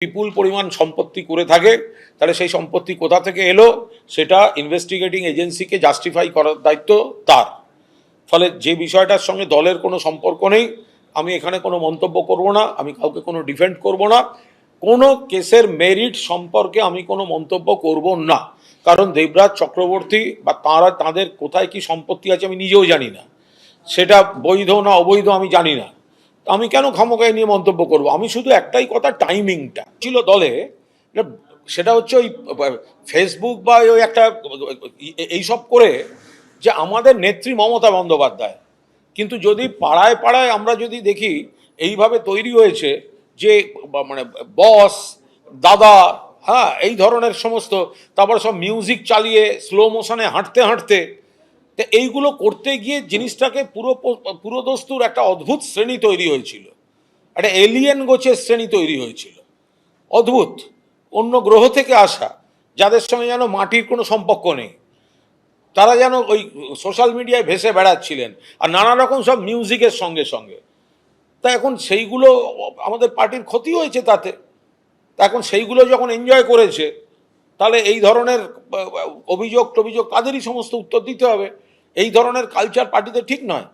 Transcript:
বিপুল পরিমাণ সম্পত্তি করে থাকে, তাহলে সেই সম্পত্তি কোথা থেকে এলো সেটা ইনভেস্টিগেটিং এজেন্সিকে জাস্টিফাই করার দায়িত্ব তার। ফলে যে বিষয়টার সঙ্গে দলের কোনো সম্পর্ক নেই, আমি এখানে কোনো মন্তব্য করব না, আমি কাউকে কোনো ডিফেন্ড করব না, কোনো কেসের মেরিট সম্পর্কে আমি কোনো মন্তব্য করব না। কারণ দেবরাজ চক্রবর্তী বা তাদের কোথায় কি সম্পত্তি আছে আমি নিজেও জানি না, সেটা বৈধ না অবৈধ আমি জানি না। আমি কেন খামোখাই নিয়ে মন্তব্য করব? আমি শুধু একটাই কথা, টাইমিংটা ছিল দলে, সেটা হচ্ছে ওই ফেসবুক বা ওই একটা এইসব করে যে আমাদের নেত্রী মমতা বন্দ্যোপাধ্যায়। কিন্তু যদি পাড়ায় পাড়ায় আমরা যদি দেখি এইভাবে তৈরি হয়েছে যে মানে বস দাদা, হ্যাঁ, এই ধরনের সমস্ত, তারপর সব মিউজিক চালিয়ে স্লো মোশনে হাঁটতে হাঁটতে, তো এইগুলো করতে গিয়ে জিনিসটাকে পুরোদস্তুর একটা অদ্ভুত শ্রেণী তৈরি হয়েছিল, একটা এলিয়েন গোছের শ্রেণী তৈরি হয়েছিল, অদ্ভুত, অন্য গ্রহ থেকে আসা, যাদের সঙ্গে যেন মাটির কোনো সম্পর্ক নেই। তারা যেন ওই সোশ্যাল মিডিয়ায় ভেসে বেড়াচ্ছিলেন আর নানা রকম সব মিউজিকের সঙ্গে সঙ্গে। তা এখন সেইগুলো আমাদের পার্টির ক্ষতি হয়েছে তাতে। তা এখন সেইগুলো যখন এনজয় করেছে, তাহলে এই ধরনের অভিযোগ টভিযোগ তাদেরই সমস্ত উত্তর দিতে হবে। এই ধরনের কালচার পার্টিতে ঠিক নয়।